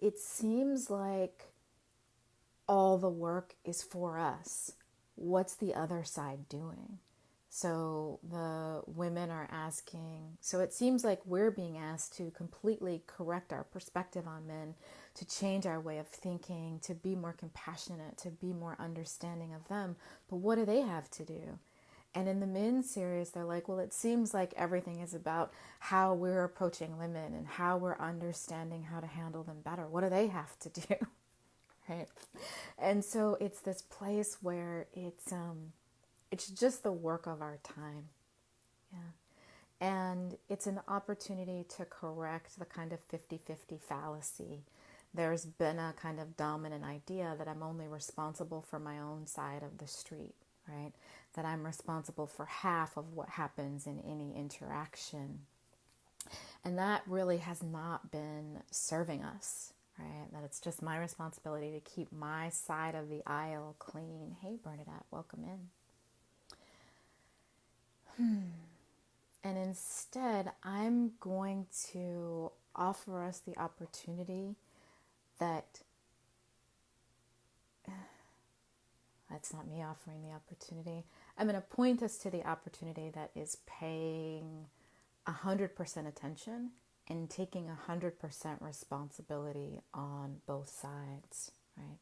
it seems like all the work is for us. What's the other side doing? So the women are asking, so it seems like we're being asked to completely correct our perspective on men, to change our way of thinking, to be more compassionate, to be more understanding of them. But what do they have to do? And in the men's series, they're like, well, it seems like everything is about how we're approaching women and how we're understanding how to handle them better. What do they have to do? Right? And so it's this place where it's just the work of our time. Yeah. And it's an opportunity to correct the kind of 50-50 fallacy. There's been a kind of dominant idea that I'm only responsible for my own side of the street, right? That I'm responsible for half of what happens in any interaction. And that really has not been serving us, right? That it's just my responsibility to keep my side of the aisle clean. Hey, Bernadette, welcome in. And instead, I'm going to offer us the opportunity that, that's not me offering the opportunity. I'm going to point us to the opportunity that is paying 100% attention and taking 100% responsibility on both sides, right?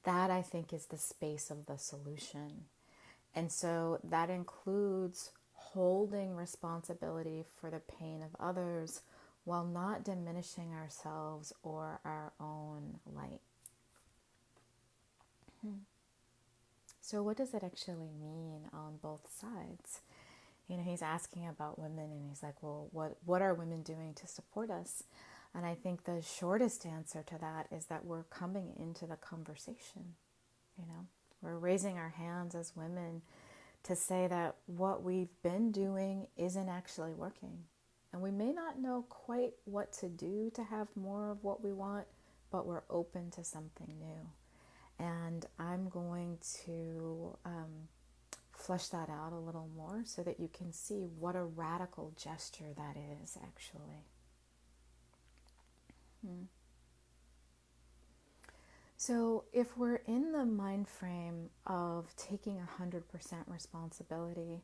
That, I think, is the space of the solution. And so that includes holding responsibility for the pain of others while not diminishing ourselves or our own light. So what does it actually mean on both sides? You know, he's asking about women and he's like, well, what are women doing to support us? And I think the shortest answer to that is that we're coming into the conversation. You know, we're raising our hands as women to say that what we've been doing isn't actually working. And we may not know quite what to do to have more of what we want, but we're open to something new. And I'm going to flesh that out a little more so that you can see what a radical gesture that is, actually. So if we're in the mind frame of taking 100% responsibility,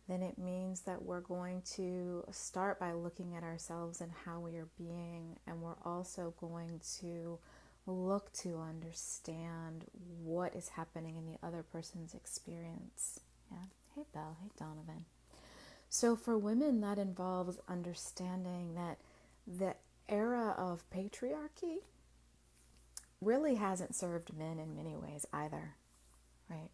then it means that we're going to start by looking at ourselves and how we are being, and we're also going to look to understand what is happening in the other person's experience. Yeah. Hey, Belle. Hey, Donovan. So for women, that involves understanding that the era of patriarchy really hasn't served men in many ways either, right?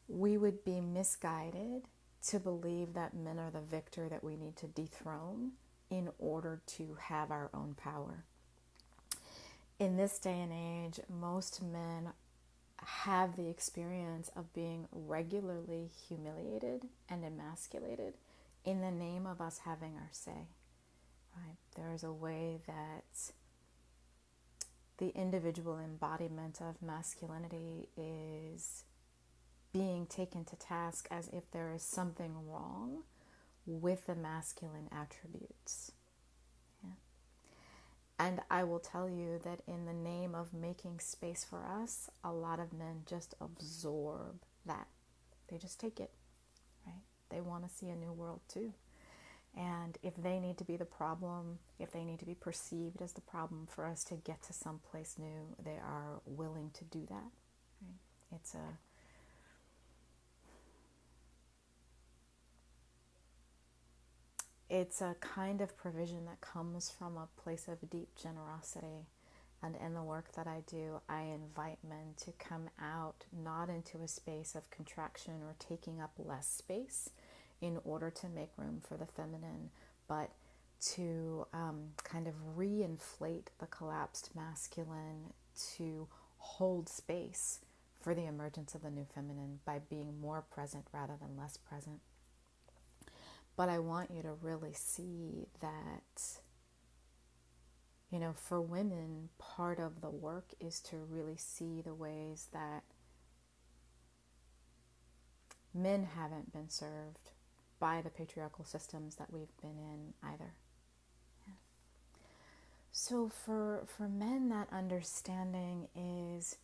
We would be misguided to believe that men are the victor that we need to dethrone in order to have our own power. In this day and age, most men have the experience of being regularly humiliated and emasculated in the name of us having our say, right? There is a way that the individual embodiment of masculinity is being taken to task as if there is something wrong with the masculine attributes. Yeah. And I will tell you that in the name of making space for us, a lot of men just absorb that. They just take it, right? They want to see a new world too. And if they need to be the problem, if they need to be perceived as the problem for us to get to someplace new, they are willing to do that. Right? It's a kind of provision that comes from a place of deep generosity. And in the work that I do, I invite men to come out not into a space of contraction or taking up less space in order to make room for the feminine, but to kind of reinflate the collapsed masculine, to hold space for the emergence of the new feminine by being more present rather than less present. But I want you to really see that, you know, for women, part of the work is to really see the ways that men haven't been served by the patriarchal systems that we've been in either. Yeah. So for men, that understanding is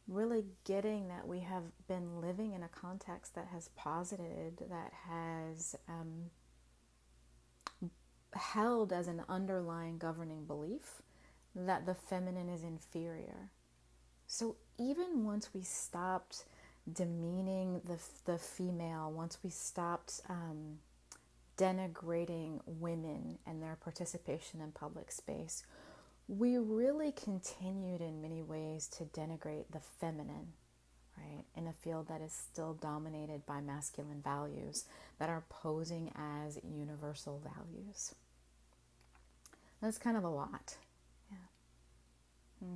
really getting that we have been living in a context that has posited, that has held as an underlying governing belief that the feminine is inferior. So even once we stopped demeaning the female, once we stopped denigrating women and their participation in public space, we really continued in many ways to denigrate the feminine, right? In a field that is still dominated by masculine values that are posing as universal values. That's kind of a lot. Yeah.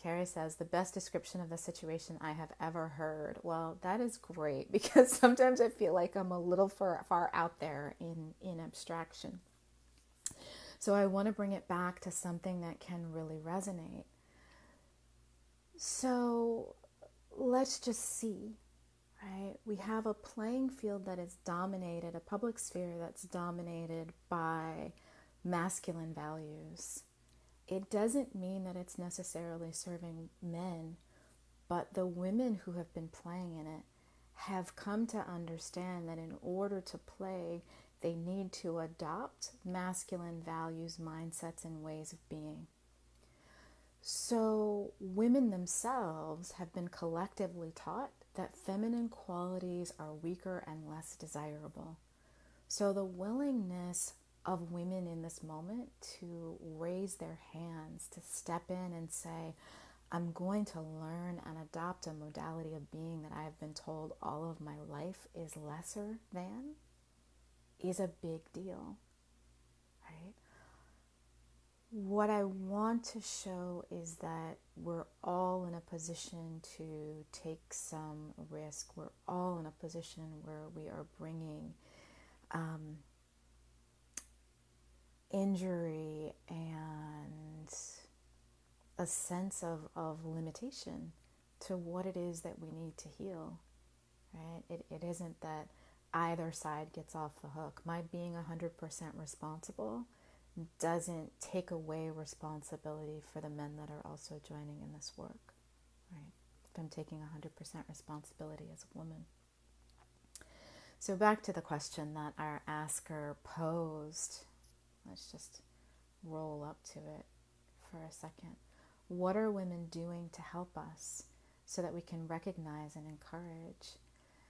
Carrie says, the best description of the situation I have ever heard. Well, that is great, because sometimes I feel like I'm a little far out there in abstraction. So I want to bring it back to something that can really resonate. So let's just see, right? We have a playing field that is dominated, a public sphere that's dominated by masculine values. It doesn't mean that it's necessarily serving men, but the women who have been playing in it have come to understand that in order to play, they need to adopt masculine values, mindsets, and ways of being. So women themselves have been collectively taught that feminine qualities are weaker and less desirable. So the willingness of women in this moment to raise their hands, to step in and say, I'm going to learn and adopt a modality of being that I have been told all of my life is lesser than, is a big deal, right? What I want to show is that we're all in a position to take some risk. We're all in a position where we are bringing injury and a sense of limitation to what it is that we need to heal, right? It isn't that either side gets off the hook. My being 100% responsible doesn't take away responsibility for the men that are also joining in this work, right? If I'm taking 100% responsibility as a woman. So back to the question that our asker posed. Let's just roll up to it for a second. What are women doing to help us so that we can recognize and encourage?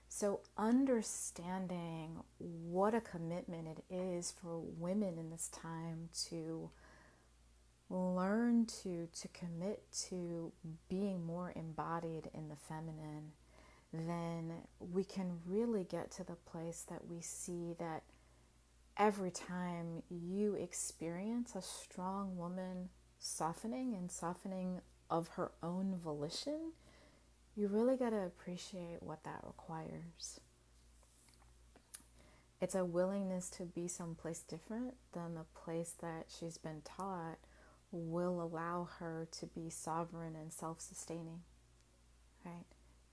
So understanding what a commitment it is for women in this time to learn to commit to being more embodied in the feminine, then we can really get to the place that we see that every time you experience a strong woman softening of her own volition, you really got to appreciate what that requires. It's a willingness to be someplace different than the place that she's been taught will allow her to be sovereign and self-sustaining, right?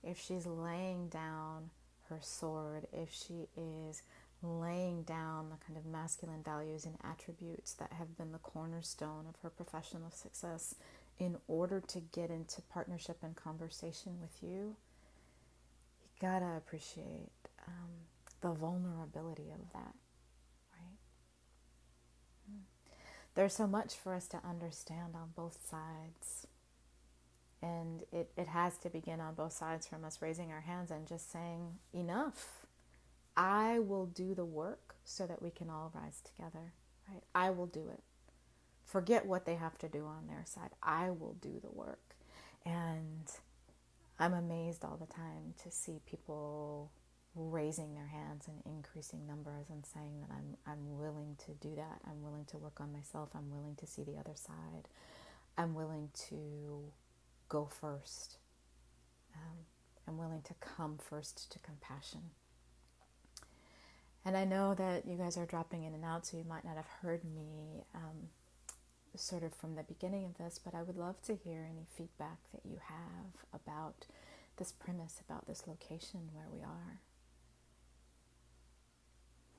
If she's laying down her sword, if she is laying down the kind of masculine values and attributes that have been the cornerstone of her professional success in order to get into partnership and conversation with you, you gotta appreciate the vulnerability of that, right? There's so much for us to understand on both sides. And it has to begin on both sides, from us raising our hands and just saying, enough. I will do the work so that we can all rise together, right? I will do it. Forget what they have to do on their side. I will do the work. And I'm amazed all the time to see people raising their hands in increasing numbers and saying that I'm willing to do that. I'm willing to work on myself. I'm willing to see the other side. I'm willing to go first. I'm willing to come first to compassion. And I know that you guys are dropping in and out, so you might not have heard me sort of from the beginning of this, but I would love to hear any feedback that you have about this premise, about this location where we are.